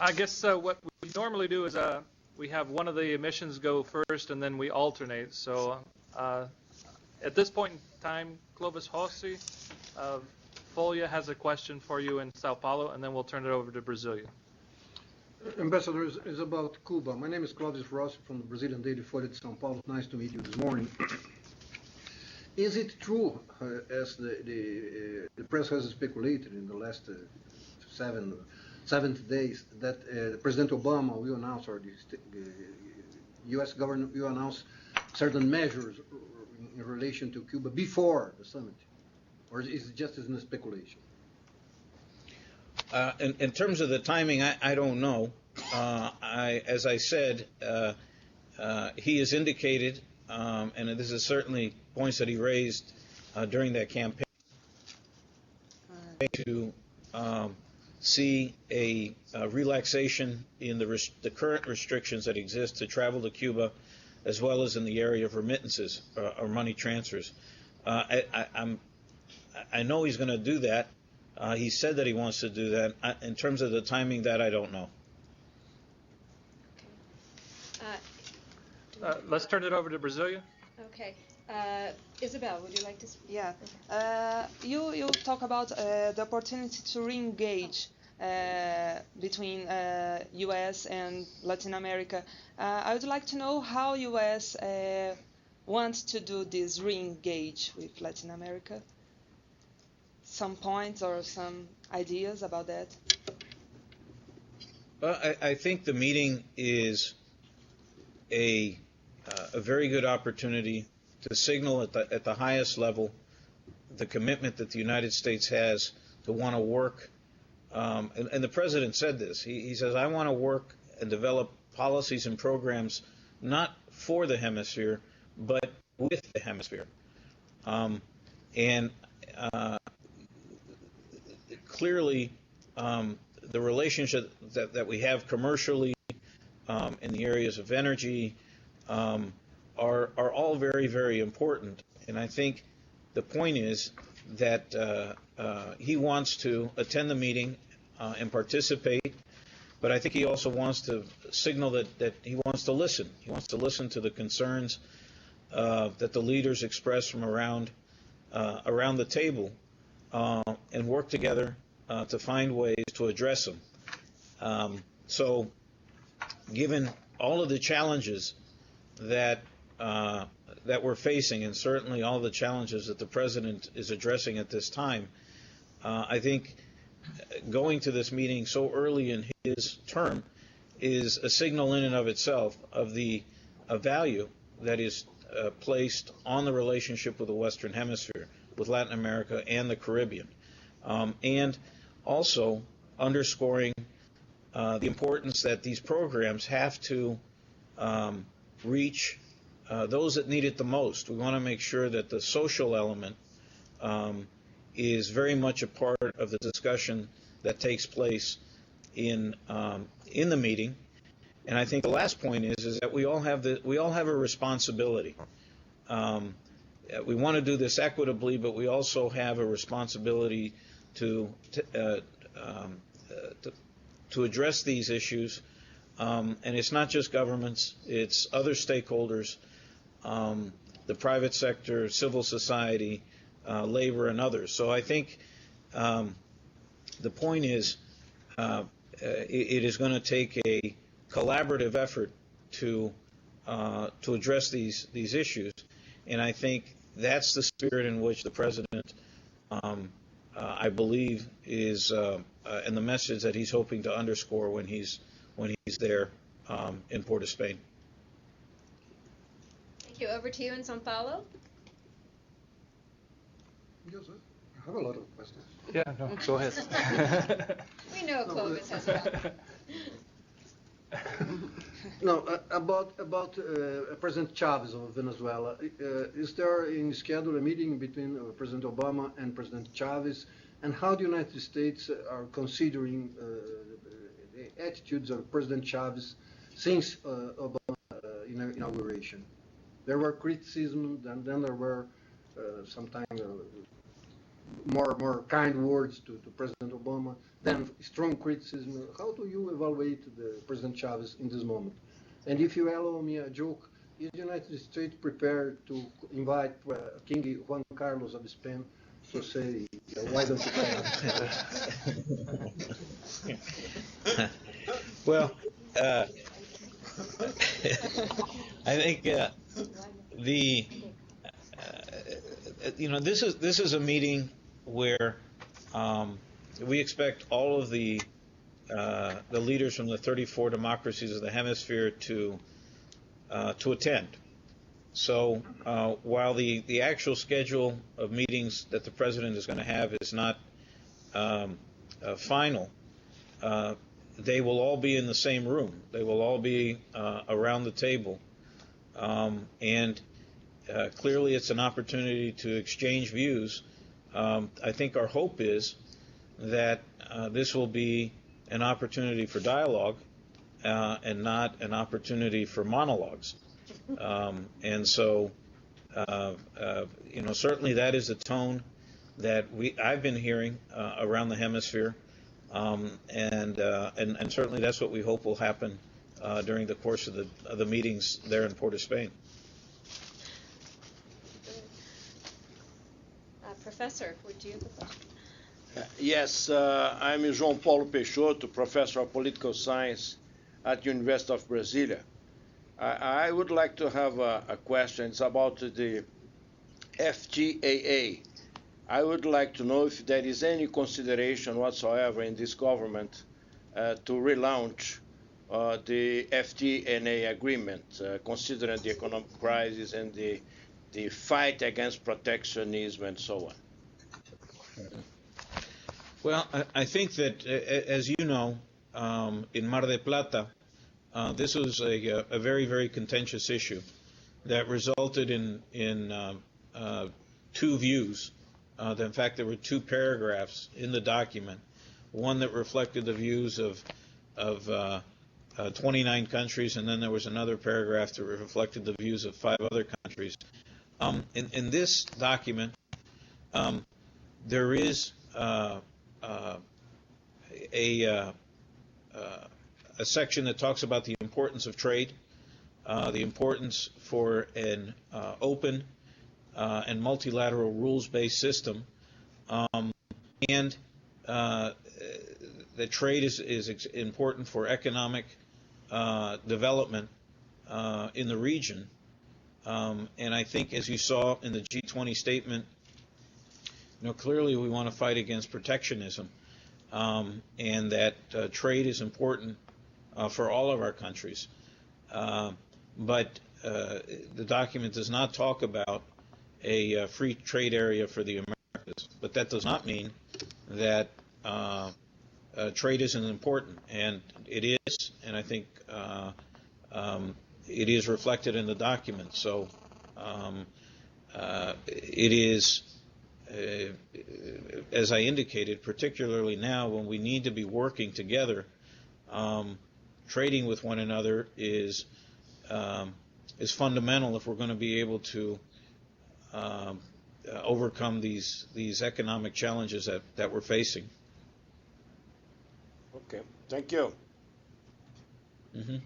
I guess what we normally do is we have one of the emissions go first, and then we alternate. So at this point in time, Clovis Rossi of Folha has a question for you in Sao Paulo, and then we'll turn it over to Brasilia. Ambassador, is about Cuba. My name is Clovis Rossi from the Brazilian daily Folha de São Paulo. Nice to meet you this morning. Is it true, as the press has speculated in the last 70 days, that President Obama will announce, or the U.S. government will announce certain measures in relation to Cuba before the summit? Or is it just a speculation? In terms of the timing, I don't know. As I said, he has indicated, and this is certainly points that he raised during that campaign, to see a relaxation in the current restrictions that exist to travel to Cuba, as well as in the area of remittances or money transfers. I know he's going to do that. He said that he wants to do that. In terms of the timing, that I don't know. Let's turn it over to Brasilia. Okay. Isabel, would you like to speak? Yeah. You talk about the opportunity to re-engage between U.S. and Latin America. I would like to know how U.S. wants to do this re-engage with Latin America. Some points or some ideas about that? Well, I think the meeting is a very good opportunity to signal at the highest level the commitment that the United States has to want to work. And the President said this. He says, I want to work and develop policies and programs not for the hemisphere, but with the hemisphere. Clearly, the relationship that we have commercially in the areas of energy are all very, very important. And I think the point is that he wants to attend the meeting and participate, but I think he also wants to signal that he wants to listen. He wants to listen to the concerns that the leaders express from around the table and work together to find ways to address them. So given all of the challenges that we're facing, and certainly all the challenges that the President is addressing at this time, I think going to this meeting so early in his term is a signal in and of itself of the value that is placed on the relationship with the Western Hemisphere, with Latin America and the Caribbean, and also underscoring the importance that these programs have to reach those that need it the most. We want to make sure that the social element is very much a part of the discussion that takes place in the meeting. And I think the last point is that we all have a responsibility. We want to do this equitably, but we also have a responsibility to address these issues. And it's not just governments; it's other stakeholders, the private sector, civil society, labor, and others. So I think the point is it is going to take a collaborative effort to address these issues, and I think that's the spirit in which the President, I believe, is and the message that he's hoping to underscore when he's there in Port of Spain. Thank you. Over to you in São Paulo. Yes, sir. I have a lot of questions. Yeah, no, go ahead. We know Clovis has well. No, about President Chavez of Venezuela. Is there in schedule a meeting between President Obama and President Chavez? And how the United States are considering the attitudes of President Chavez since Obama's inauguration? There were criticism, and then there were sometimes more kind words to President Obama, then strong criticism. How do you evaluate President Chavez in this moment? And if you allow me a joke, is the United States prepared to invite King Juan Carlos of Spain to say, why don't you come? Well, I think this is a meeting where we expect all of the leaders from the 34 democracies of the hemisphere to attend. So while the actual schedule of meetings that the president is going to have is not final, they will all be in the same room. They will all be around the table. And clearly it's an opportunity to exchange views. I think our hope is that this will be an opportunity for dialogue and not an opportunity for monologues. And so, certainly that is the tone that I've been hearing around the hemisphere. And certainly that's what we hope will happen during the course of the meetings there in Port of Spain. Professor, would you have a question? Yes, I'm João Paulo Peixoto, professor of political science at University of Brasilia. I would like to have a question. It's about the FTAA. I would like to know if there is any consideration whatsoever in this government to relaunch the FTAA agreement, considering the economic crisis and the fight against protectionism and so on. Well, I think that, as you know, in Mar del Plata, this was a very, very contentious issue that resulted in two views. In fact, there were two paragraphs in the document, one that reflected the views of 29 countries, and then there was another paragraph that reflected the views of 5 other countries. In this document, there is a section that talks about the importance of trade, the importance for an open and multilateral rules-based system, and that trade is important for economic development in the region. And I think, as you saw in the G20 statement, clearly we want to fight against protectionism, and that trade is important for all of our countries. But the document does not talk about a free trade area for the Americas. But that does not mean that trade isn't important, and it is, and I think it is reflected in the document. So it is, as I indicated, particularly now when we need to be working together, trading with one another is fundamental if we're going to be able to overcome these economic challenges that we're facing. Okay, thank you. Mm-hmm.